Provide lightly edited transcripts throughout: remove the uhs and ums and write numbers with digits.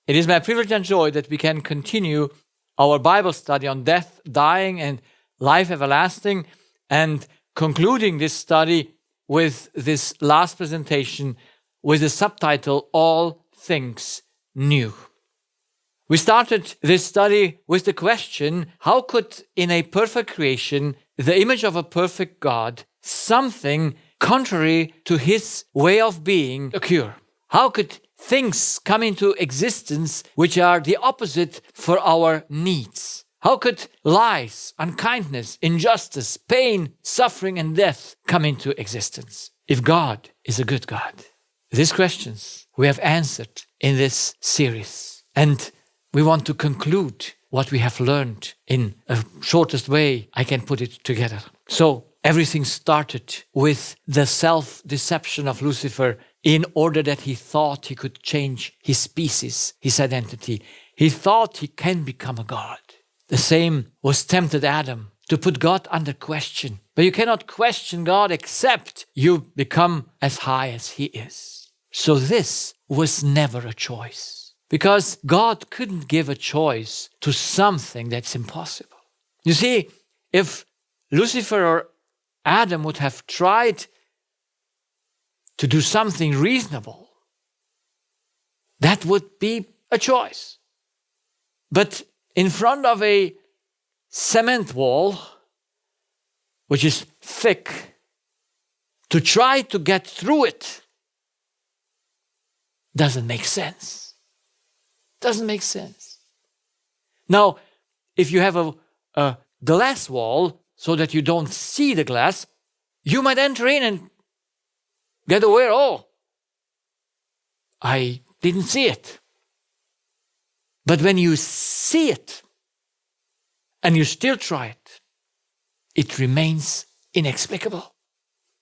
It is my privilege and joy that we can continue our Bible study on death, dying, and life everlasting, and concluding this study with this last presentation with the subtitle, All Things New. We started this study with the question, how could in a perfect creation, the image of a perfect God, something contrary to his way of being occur? How could things come into existence which are the opposite for our needs? How could lies, unkindness, injustice, pain, suffering, and death come into existence if God is a good God? These questions we have answered in this series. And we want to conclude what we have learned in a shortest way I can put it together. So everything started with the self-deception of Lucifer in order that he thought he could change his species, his identity. He thought he can become a god. The same was tempted Adam, to put God under question. But you cannot question God except you become as high as he is. So this was never a choice, because God couldn't give a choice to something that's impossible. You see, if Lucifer or Adam would have tried to do something reasonable, that would be a choice. But in front of a cement wall, which is thick, to try to get through it doesn't make sense. Doesn't make sense. Now, if you have a glass wall so that you don't see the glass, you might enter in and get aware, oh, I didn't see it. But when you see it and you still try it, it remains inexplicable.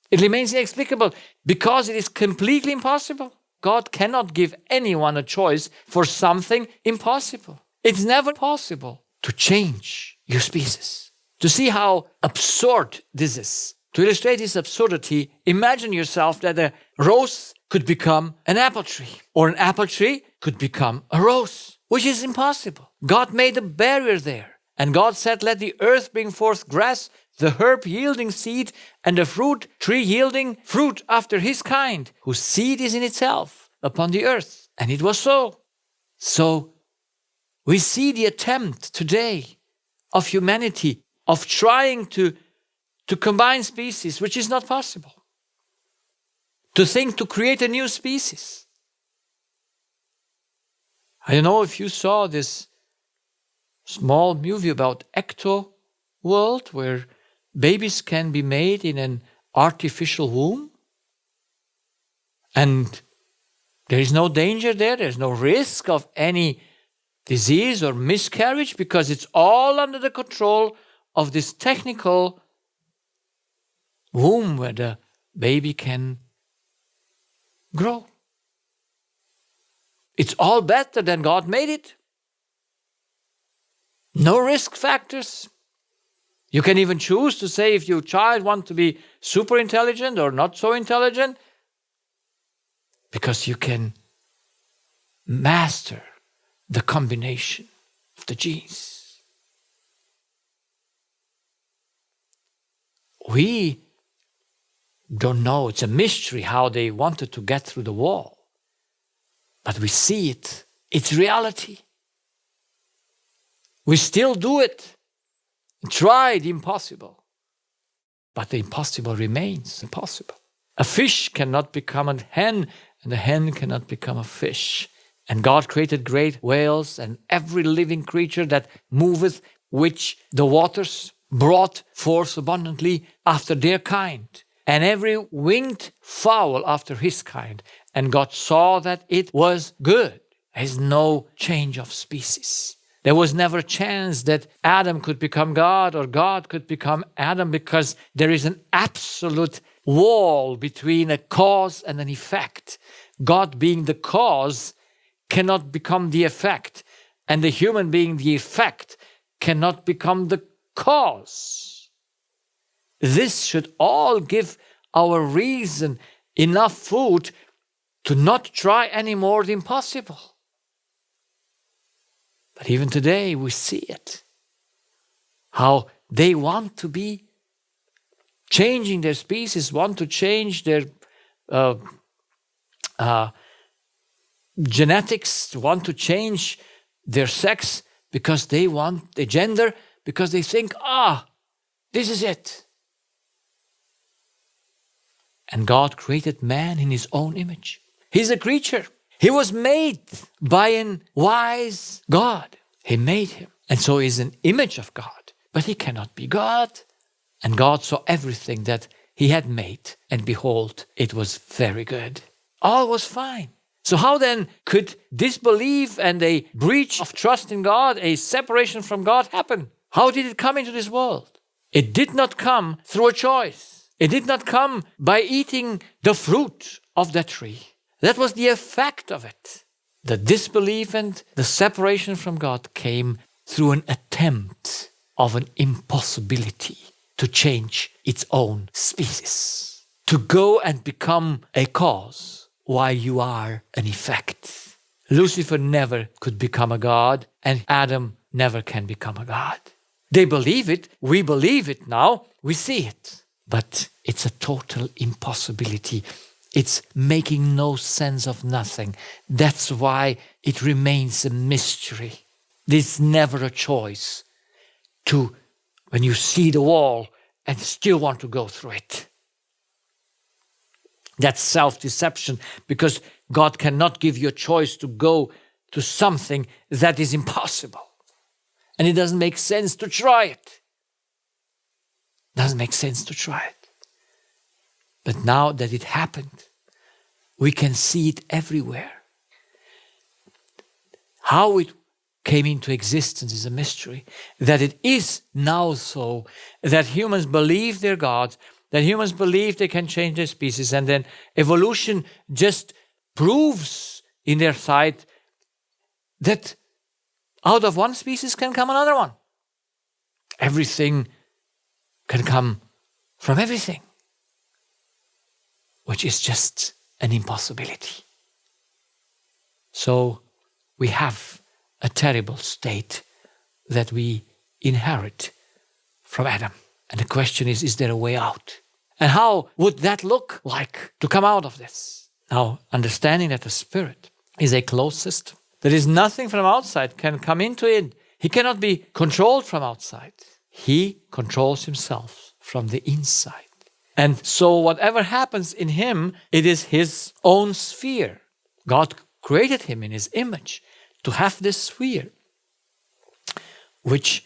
It remains inexplicable because it is completely impossible. God cannot give anyone a choice for something impossible. It's never possible to change your species. To see how absurd this is, to illustrate this absurdity, imagine yourself that a rose could become an apple tree, or an apple tree could become a rose, which is impossible. God made a barrier there, and God said, let the earth bring forth grass, the herb yielding seed, and the fruit tree yielding fruit after his kind, whose seed is in itself upon the earth. And it was so. So we see the attempt today of humanity of trying to combine species, which is not possible. To think to create a new species. I don't know if you saw this small movie about Ecto World, where babies can be made in an artificial womb. And there is no danger there. There's no risk of any disease or miscarriage because it's all under the control of this technical womb where the baby can grow. It's all better than God made it. No risk factors. You can even choose to say if your child wants to be super intelligent or not so intelligent, because you can master the combination of the genes. We don't know. It's a mystery how they wanted to get through the wall. But we see it. It's reality. We still do it. Try the impossible. But the impossible remains impossible. A fish cannot become a hen, and a hen cannot become a fish. And God created great whales and every living creature that moveth, which the waters brought forth abundantly after their kind, and every winged fowl after his kind. And God saw that it was good. There is no change of species. There was never a chance that Adam could become God or God could become Adam, because there is an absolute wall between a cause and an effect. God being the cause cannot become the effect, and the human being the effect cannot become the cause. This should all give our reason enough food to not try anymore the impossible. But even today we see it. How they want to be changing their species, want to change their genetics, want to change their sex because they want the gender, because they think, this is it. And God created man in his own image. He's a creature. He was made by a wise God. He made him. And so he's an image of God. But he cannot be God. And God saw everything that he had made. And behold, it was very good. All was fine. So how then could disbelief and a breach of trust in God, a separation from God happen? How did it come into this world? It did not come through a choice. It did not come by eating the fruit of that tree. That was the effect of it. The disbelief and the separation from God came through an attempt of an impossibility to change its own species, to go and become a cause while you are an effect. Lucifer never could become a god, and Adam never can become a god. They believe it, we believe it now, we see it. But it's a total impossibility. It's making no sense of nothing. That's why it remains a mystery. There's never a choice to, when you see the wall and still want to go through it. That's self-deception, because God cannot give you a choice to go to something that is impossible. And it doesn't make sense to try it. Doesn't make sense to try it. But now that it happened, we can see it everywhere. How it came into existence is a mystery. That it is now so that humans believe they're gods, that humans believe they can change their species, and then evolution just proves in their sight that out of one species can come another one. Everything can come from everything, which is just an impossibility. So we have a terrible state that we inherit from Adam. And the question is there a way out? And how would that look like to come out of this? Now, understanding that the Spirit is a closed system. There is nothing from outside can come into it. He cannot be controlled from outside. He controls himself from the inside. And so whatever happens in him, it is his own sphere. God created him in his image to have this sphere, which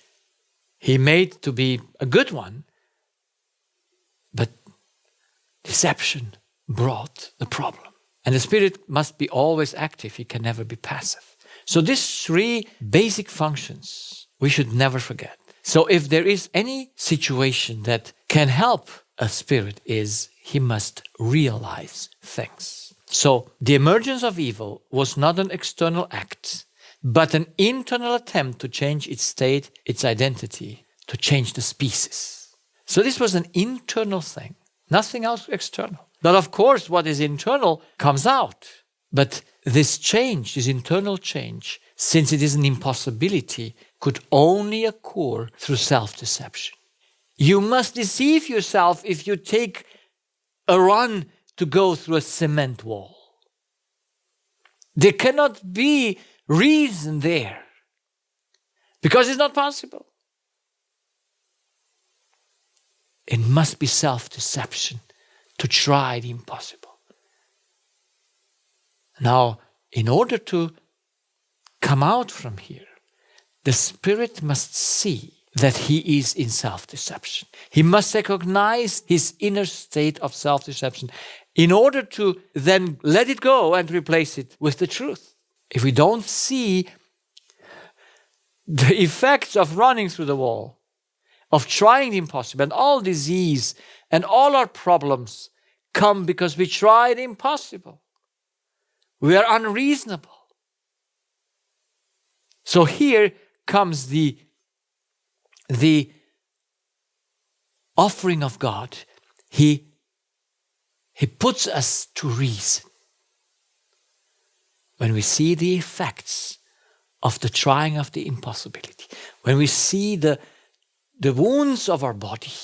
he made to be a good one. But deception brought the problem. And the Spirit must be always active. He can never be passive. So these three basic functions we should never forget. So if there is any situation that can help a spirit, is he must realize things. So the emergence of evil was not an external act, but an internal attempt to change its state, its identity, to change the species. So this was an internal thing, nothing else external. Now, of course, what is internal comes out. But this change, this internal change, since it is an impossibility, could only occur through self-deception. You must deceive yourself if you take a run to go through a cement wall. There cannot be reason there, because it's not possible. It must be self-deception to try the impossible. Now, in order to come out from here, the Spirit must see that he is in self-deception. He must recognize his inner state of self-deception in order to then let it go and replace it with the truth. If we don't see the effects of running through the wall, of trying the impossible, and all disease and all our problems come because we try the impossible. We are unreasonable. So here comes the offering of God. He puts us to reason. When we see the effects of the trying of the impossibility, when we see the wounds of our body,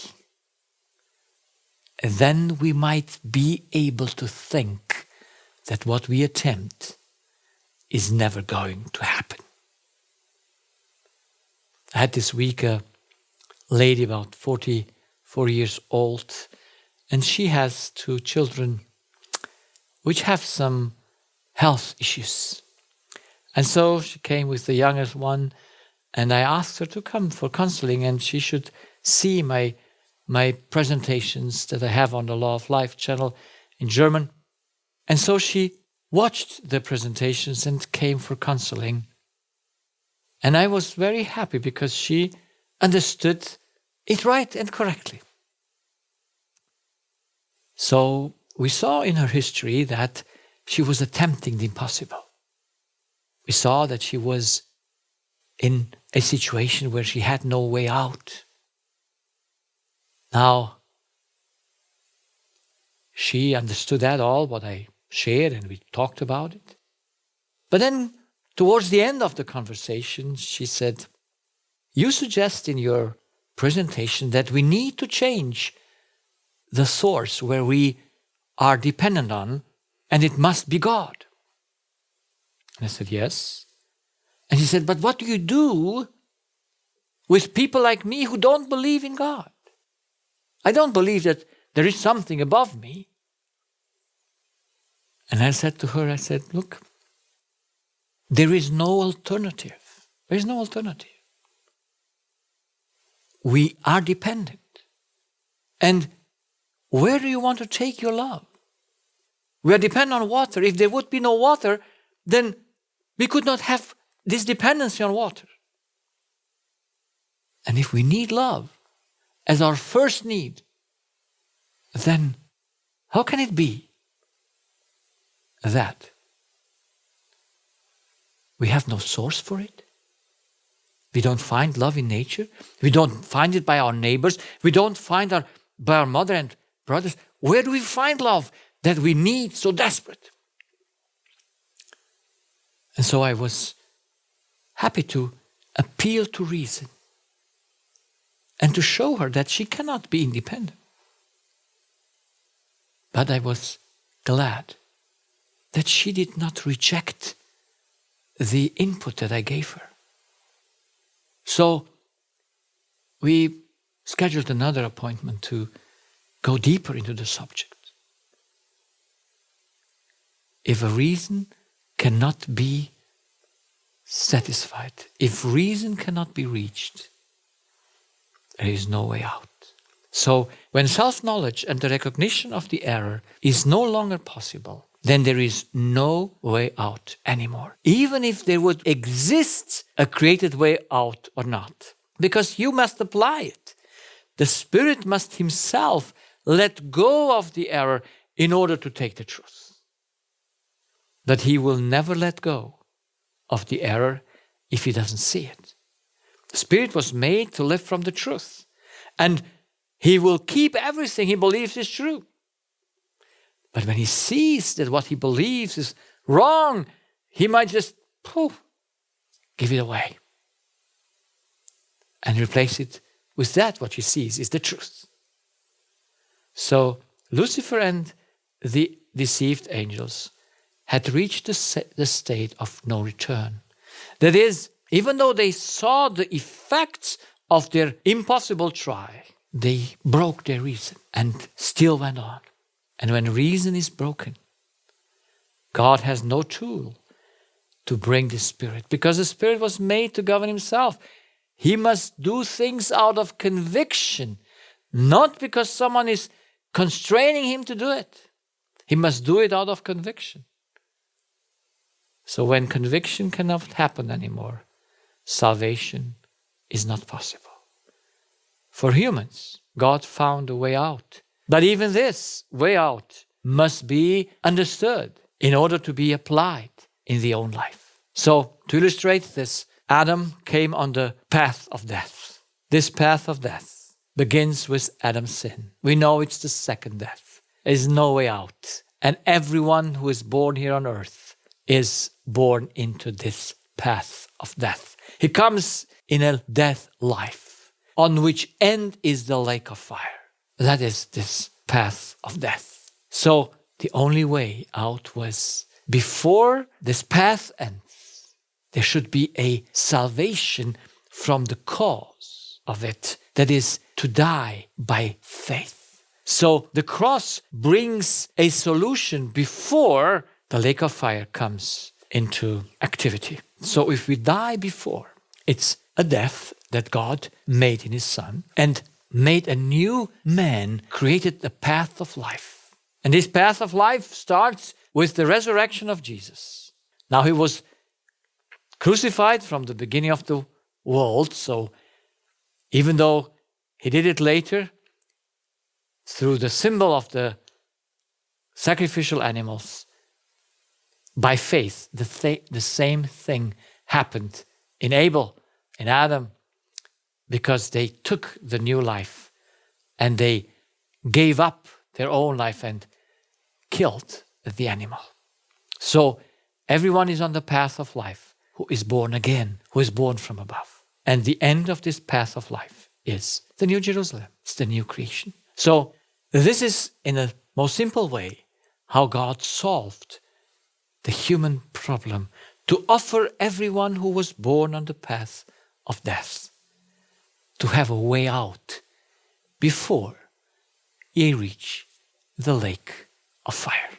then we might be able to think that what we attempt is never going to happen. I had this week a lady about 44 years old, and she has 2 children which have some health issues. And so she came with the youngest one, and I asked her to come for counseling, and she should see my presentations that I have on the Law of Life channel in German. And so she watched the presentations and came for counseling. And I was very happy because she understood it right and correctly. So we saw in her history that she was attempting the impossible. We saw that she was in a situation where she had no way out. Now, she understood that all, what I shared, and we talked about it. But then, towards the end of the conversation, she said, "You suggest in your presentation that we need to change the source where we are dependent on, and it must be God." And I said, "Yes." And she said, "But what do you do with people like me who don't believe in God? I don't believe that there is something above me." And I said to her, "Look, there is no alternative. There is no alternative. We are dependent. And where do you want to take your love? We are dependent on water. If there would be no water, then we could not have this dependency on water. And if we need love as our first need, then how can it be that we have no source for it? We don't find love in nature. We don't find it by our neighbors. We don't find it by our mother and brothers. Where do we find love that we need so desperate?" And so I was happy to appeal to reason and to show her that she cannot be independent. But I was glad that she did not reject the input that I gave her. So we scheduled another appointment to go deeper into the subject. If a reason cannot be satisfied, if reason cannot be reached, there is no way out. So when self-knowledge and the recognition of the error is no longer possible, then there is no way out anymore. Even if there would exist a created way out or not, because you must apply it. The Spirit must Himself let go of the error in order to take the truth. But He will never let go of the error if He doesn't see it. The Spirit was made to live from the truth, and He will keep everything He believes is true. But when He sees that what He believes is wrong, He might just give it away and replace it with that what He sees is the truth. So Lucifer and the deceived angels had reached the state of no return. That is, even though they saw the effects of their impossible try, they broke their reason and still went on. And when reason is broken, God has no tool to bring the Spirit, because the Spirit was made to govern Himself. He must do things out of conviction, not because someone is constraining Him to do it. He must do it out of conviction. So when conviction cannot happen anymore, salvation is not possible. For humans, God found a way out. But even this way out must be understood in order to be applied in the own life. So, to illustrate this, Adam came on the path of death. This path of death begins with Adam's sin. We know it's the second death. There is no way out. And everyone who is born here on earth is born into this path of death. He comes in a death life, on which end is the lake of fire. That is this path of death. So the only way out was, before this path ends, there should be a salvation from the cause of it, that is, to die by faith. So the cross brings a solution before the lake of fire comes into activity. So if we die before, it's a death that God made in His Son and made a new man, created the path of life. And this path of life starts with the resurrection of Jesus. Now He was crucified from the beginning of the world, so even though He did it later through the symbol of the sacrificial animals, by faith, the same thing happened in Abel, in Adam, because they took the new life and they gave up their own life and killed the animal. So everyone is on the path of life who is born again, who is born from above. And the end of this path of life is the New Jerusalem. It's the new creation. So this is, in a most simple way, how God solved the human problem, to offer everyone who was born on the path of death to have a way out before ye reach the lake of fire.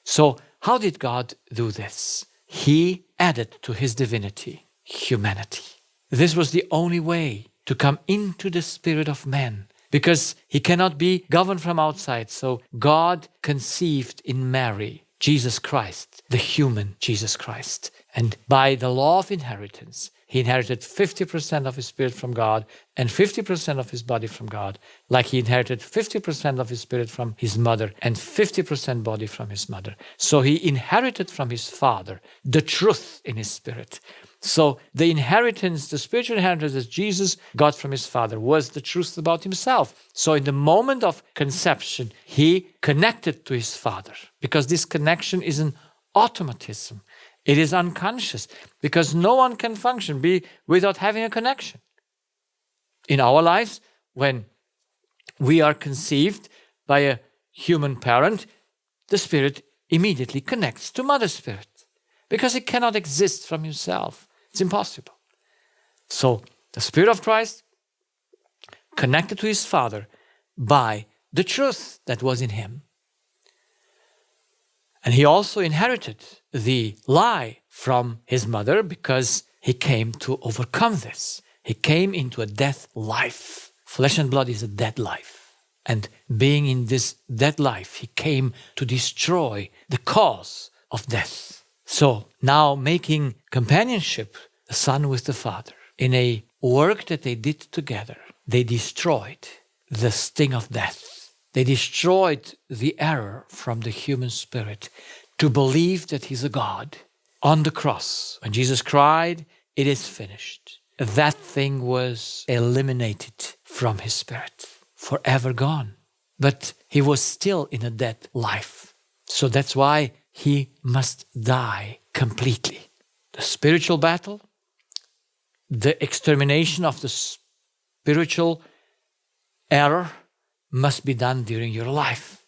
So how did God do this? He added to His divinity humanity. This was the only way to come into the spirit of man, because He cannot be governed from outside. So God conceived in Mary Jesus Christ, the human Jesus Christ. And by the law of inheritance, He inherited 50% of His spirit from God and 50% of His body from God, like He inherited 50% of His spirit from His mother and 50% body from His mother. So He inherited from His Father the truth in His spirit. So the inheritance, the spiritual inheritance that Jesus got from His Father was the truth about Himself. So in the moment of conception, He connected to His Father, because this connection is an automatism. It is unconscious, because no one can function without having a connection. In our lives, when we are conceived by a human parent, the spirit immediately connects to Mother Spirit, because it cannot exist from himself. It's impossible. So the Spirit of Christ connected to His Father by the truth that was in Him. And He also inherited the lie from His mother, because He came to overcome this. He came into a death life. Flesh and blood is a dead life. And being in this dead life, He came to destroy the cause of death. So now, making companionship, the Son with the Father, in a work that they did together, they destroyed the sting of death. They destroyed the error from the human spirit to believe that He's a God. On the cross, when Jesus cried, "It is finished," that thing was eliminated from His spirit, forever gone. But He was still in a dead life. So that's why He must die completely. The spiritual battle, the extermination of the spiritual error must be done during your life.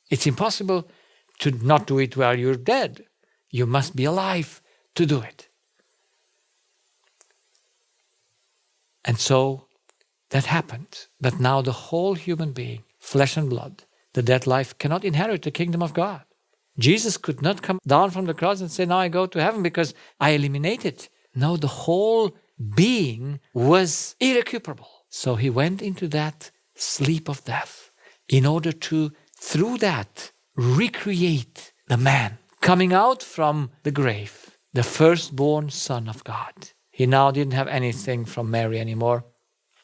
It's impossible to not do it while you're dead. You must be alive to do it. And so that happened. But now the whole human being, flesh and blood, the dead life, cannot inherit the kingdom of God. Jesus could not come down from the cross and say, "Now I go to heaven because I eliminated." No, the whole being was irrecuperable. So He went into that sleep of death in order to, through that, recreate the man coming out from the grave, the firstborn Son of God. He now didn't have anything from Mary anymore.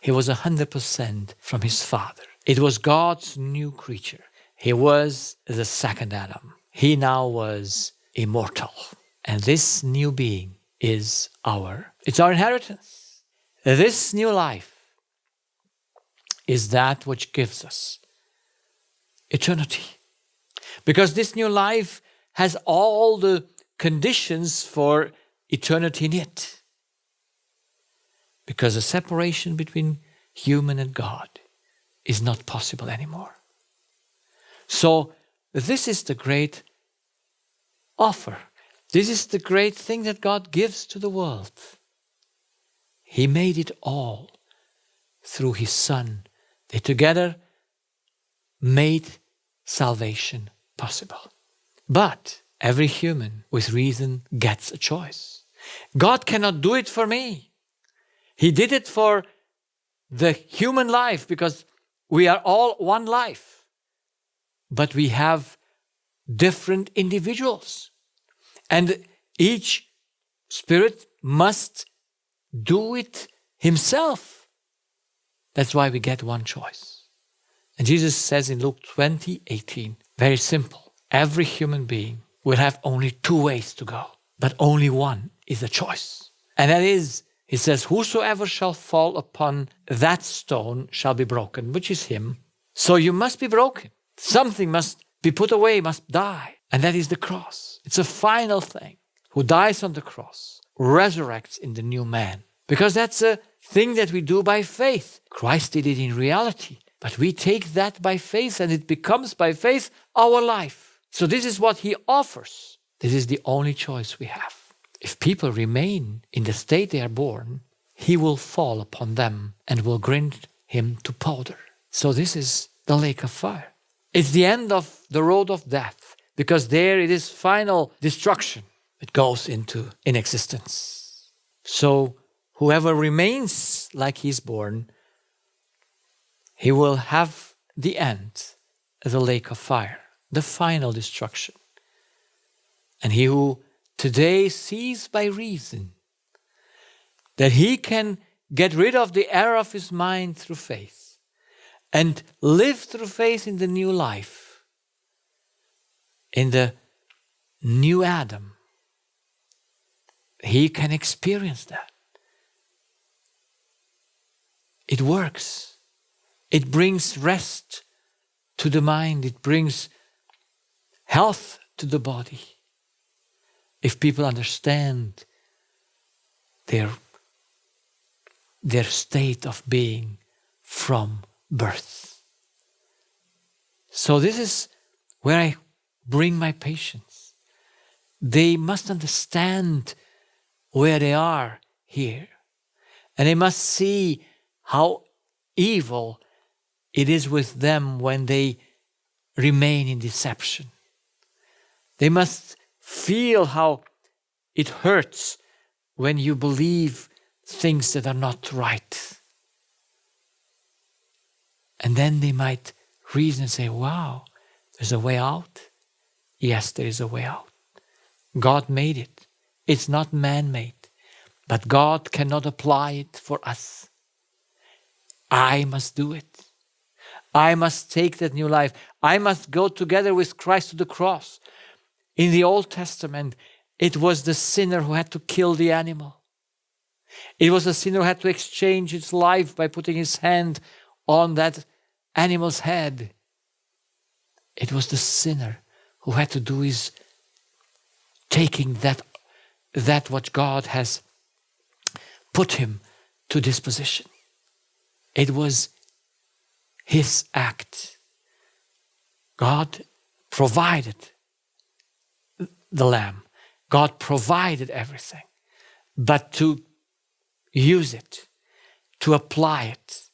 He was 100% from His Father. It was God's new creature. He was the second Adam. He now was immortal. And this new being is it's our inheritance. This new life is that which gives us eternity. Because this new life has all the conditions for eternity in it. Because the separation between human and God is not possible anymore. So this is the great offer. This is the great thing that God gives to the world. He made it all through His Son. They together made salvation possible. But every human with reason gets a choice. God cannot do it for me. He did it for the human life because we are all one life. But we have different individuals. And each spirit must do it himself. That's why we get one choice. And Jesus says in Luke 20:18, very simple. Every human being will have only two ways to go, but only one is a choice. And that is, He says, whosoever shall fall upon that stone shall be broken, which is him. So you must be broken. Something must be put away, must die. And that is the cross. It's a final thing. Who dies on the cross resurrects in the new man. Because that's a thing that we do by faith. Christ did it in reality. But we take that by faith and it becomes by faith our life. So this is what He offers. This is the only choice we have. If people remain in the state they are born, He will fall upon them and will grind him to powder. So this is the lake of fire. It's the end of the road of death, because there it is final destruction. It goes into inexistence. So whoever remains like he is born, he will have the end, the lake of fire, the final destruction. And he who today sees by reason that he can get rid of the error of his mind through faith and live through faith in the new life, in the new Adam, he can experience that. It works. It brings rest to the mind. It brings health to the body. If people understand their state of being from birth. So this is where I bring my patients. They must understand where they are here. And they must see how evil it is with them when they remain in deception. They must feel how it hurts when you believe things that are not right. And then they might reason and say, wow, there's a way out. Yes, there is a way out. God made it. It's not man-made. But God cannot apply it for us. I must do it. I must take that new life. I must go together with Christ to the cross. In the Old Testament, it was the sinner who had to kill the animal. It was the sinner who had to exchange his life by putting his hand on that animal's head. It was the sinner who had to do his taking that what God has put him to this position. It was his act. God provided the lamb. God provided everything. But to use it, to apply it,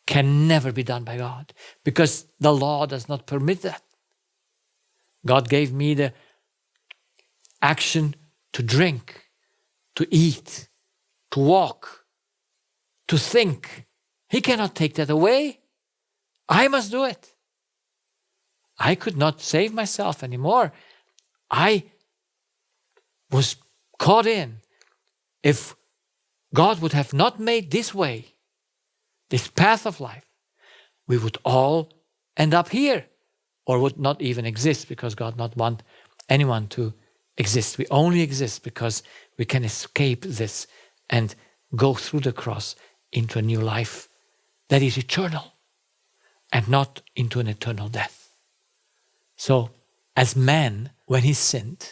can never be done by God, because the law does not permit that. God gave me the action to drink, to eat, to walk, to think. He cannot take that away. I must do it. I could not save myself anymore. I was caught in. If God would have not made this way, this path of life, we would all end up here, or would not even exist, because God not want anyone to exist. We only exist because we can escape this and go through the cross into a new life that is eternal and not into an eternal death. So, as man, when he sinned,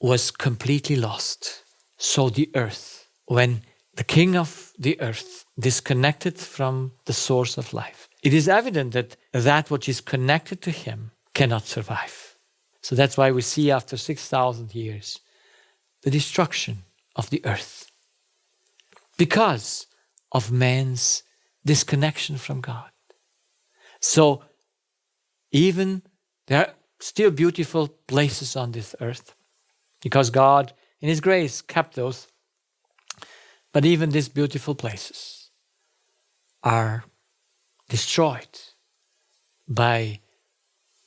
was completely lost. So the earth, when the king of the earth disconnected from the source of life, it is evident that that which is connected to him cannot survive. So that's why we see after 6,000 years the destruction of the earth because of man's disconnection from God. So even there are still beautiful places on this earth because God in his grace kept those. But even these beautiful places are destroyed by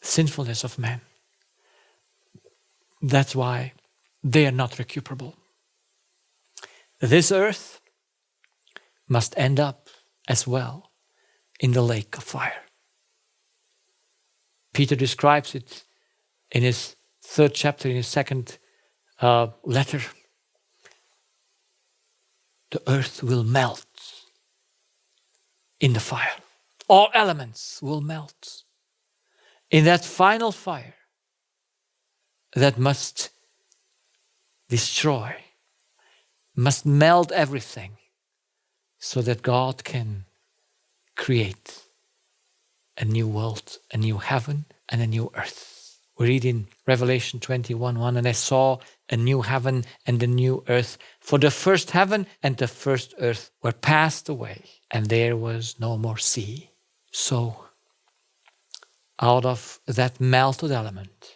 sinfulness of man. That's why they are not recuperable. This earth must end up as well in the lake of fire. Peter describes it in his 3rd chapter, in his 2nd letter. The earth will melt in the fire. All elements will melt in that final fire that must destroy, must melt everything so that God can create a new world, a new heaven, and a new earth. We read in Revelation 21:1, and I saw a new heaven and a new earth, for the first heaven and the first earth were passed away, and there was no more sea. So, out of that melted element,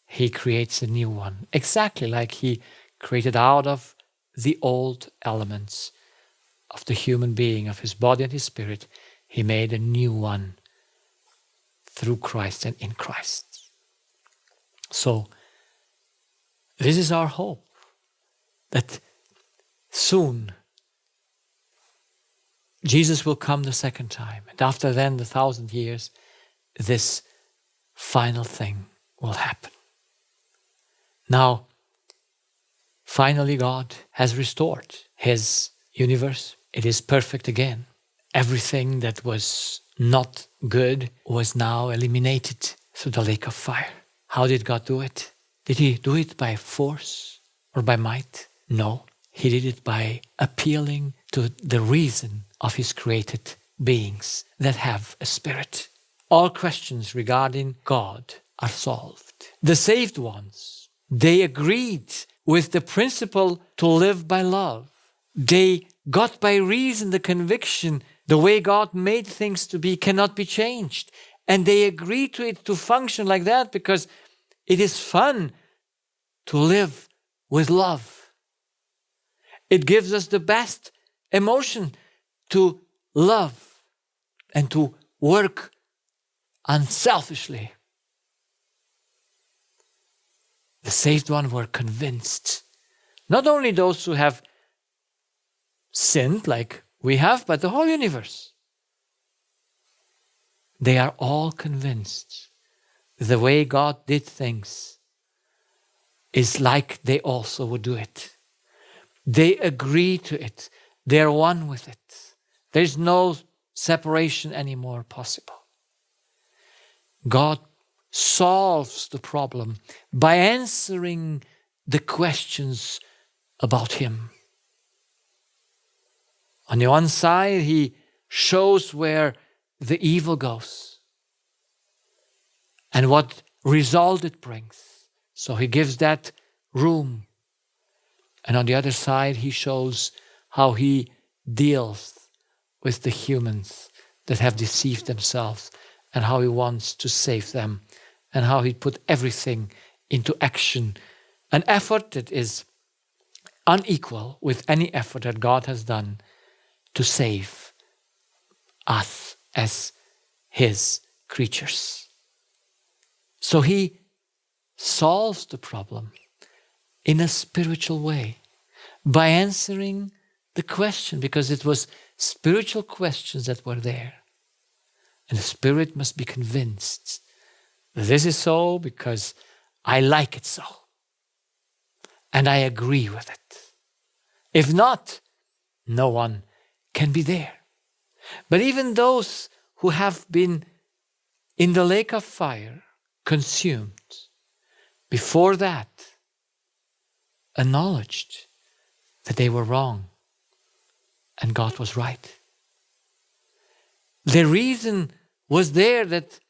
he creates a new one, exactly like he created out of the old elements of the human being, of his body and his spirit. He made a new one through Christ and in Christ. So, this is our hope, that soon Jesus will come the second time. And after then, the 1,000 years, this final thing will happen. Now, finally, God has restored his universe. It is perfect again. Everything that was not good was now eliminated through the lake of fire. How did God do it? Did he do it by force or by might? No, he did it by appealing to the reason of his created beings that have a spirit. All questions regarding God are solved. The saved ones, they agreed with the principle to live by love. They got by reason the conviction the way God made things to be cannot be changed. And they agreed to it to function like that because it is fun to live with love. It gives us the best emotion to love and to work unselfishly. The saved ones were convinced. Not only those who have sinned like we have, but the whole universe. They are all convinced the way God did things is like they also would do it. They agree to it. They're one with it. There's no separation anymore possible. God solves the problem by answering the questions about him. On the one side, he shows where the evil goes and what result it brings. So he gives that room. And on the other side, he shows how he deals with the humans that have deceived themselves and how he wants to save them and how he put everything into action. An effort that is unequal with any effort that God has done to save us as his creatures. So he solves the problem in a spiritual way by answering the question, because it was spiritual questions that were there. And the spirit must be convinced this is so because I like it so. And I agree with it. If not, no one can be there. But even those who have been in the lake of fire, consumed, before that, acknowledged that they were wrong and God was right. The reason was there that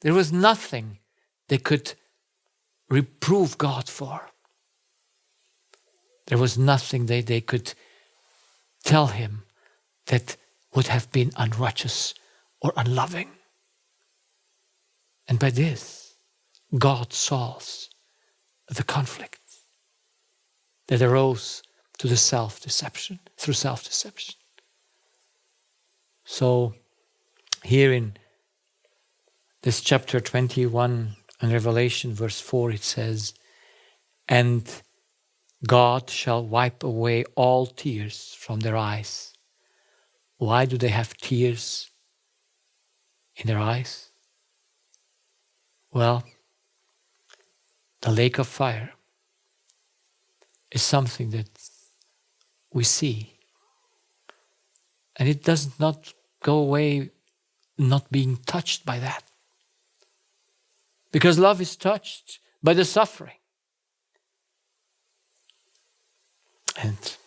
there was nothing they could reprove God for. There was nothing they could tell him that would have been unrighteous or unloving. And by this, God solves the conflict that arose to the self-deception, through self-deception. So here in this chapter 21 and Revelation verse 4 it says, "And God shall wipe away all tears from their eyes." Why do they have tears in their eyes? Well, the lake of fire is something that we see. And it does not go away not being touched by that. Because love is touched by the suffering. And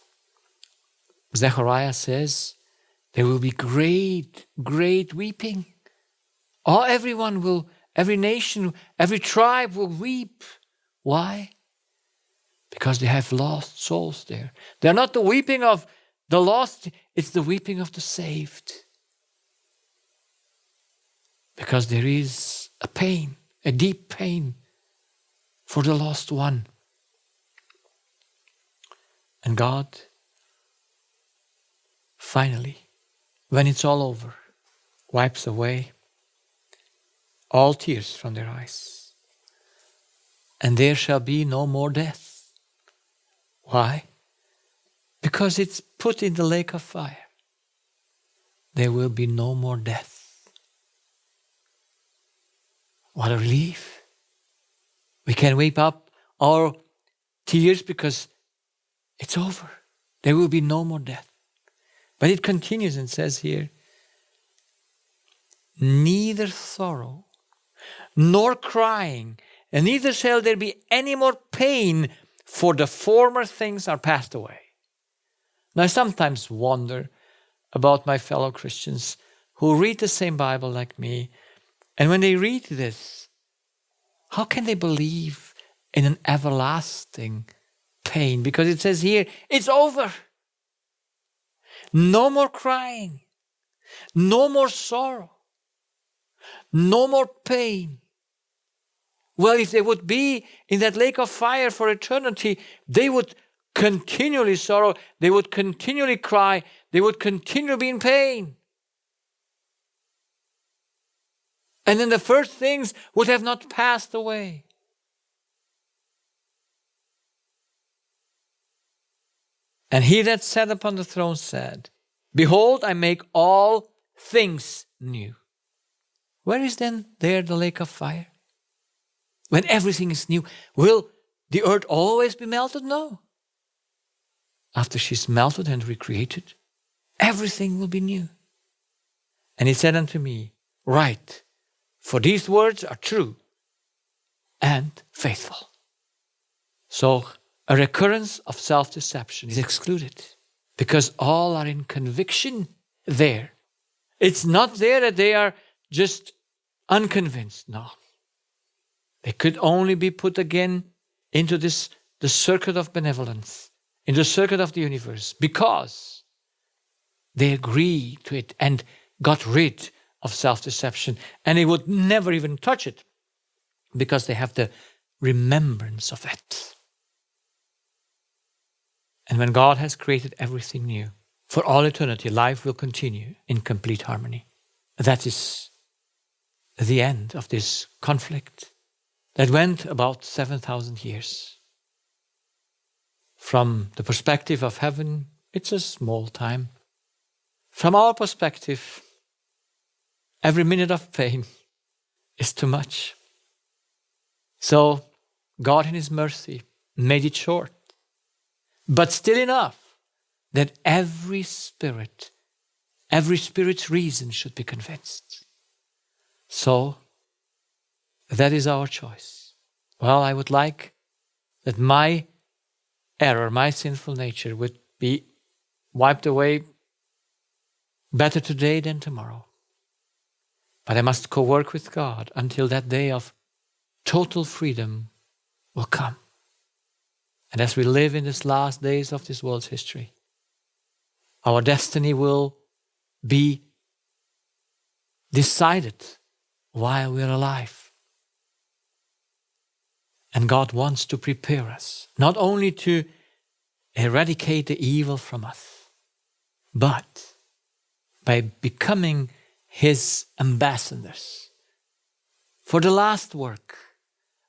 Zechariah says, there will be great, great weeping. Every nation, every tribe will weep. Why? Because they have lost souls there. They're not the weeping of the lost, it's the weeping of the saved. Because there is a pain, a deep pain for the lost one. And God, finally, when it's all over, wipes away all tears from their eyes. And there shall be no more death. Why? Because it's put in the lake of fire. There will be no more death. What a relief. We can wipe up our tears because it's over. There will be no more death. But it continues and says here, neither sorrow nor crying, and neither shall there be any more pain, for the former things are passed away. Now I sometimes wonder about my fellow Christians who read the same Bible like me, and when they read this, how can they believe in an everlasting pain? Because it says here, it's over. No more crying, no more sorrow, no more pain. Well, if they would be in that lake of fire for eternity, they would continually sorrow, they would continually cry, they would continually be in pain. And then the first things would have not passed away. And he that sat upon the throne said, behold, I make all things new. Where is then there the lake of fire? When everything is new, will the earth always be melted? No. After she's melted and recreated, everything will be new. And he said unto me, write, for these words are true and faithful. So a recurrence of self-deception is excluded because all are in conviction there. It's not there that they are just unconvinced. No. They could only be put again into the circuit of benevolence, in the circuit of the universe, because they agree to it and got rid of self-deception. And they would never even touch it because they have the remembrance of it. And when God has created everything new, for all eternity, life will continue in complete harmony. That is the end of this conflict that went about 7,000 years. From the perspective of heaven, it's a small time. From our perspective, every minute of pain is too much. So God in His mercy made it short, but still enough that every spirit's reason should be convinced. So that is our choice. Well, I would like that my error, my sinful nature would be wiped away. Better today than tomorrow. But I must co-work with God until that day of total freedom will come. And as we live in these last days of this world's history, our destiny will be decided while we're alive. And God wants to prepare us, not only to eradicate the evil from us, but by becoming His ambassadors for the last work,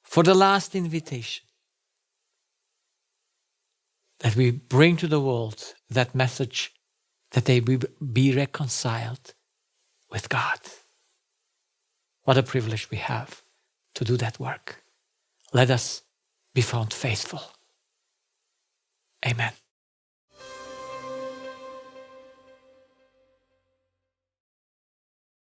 for the last invitation, that we bring to the world that message that they be reconciled with God. What a privilege we have to do that work. Let us be found faithful. Amen.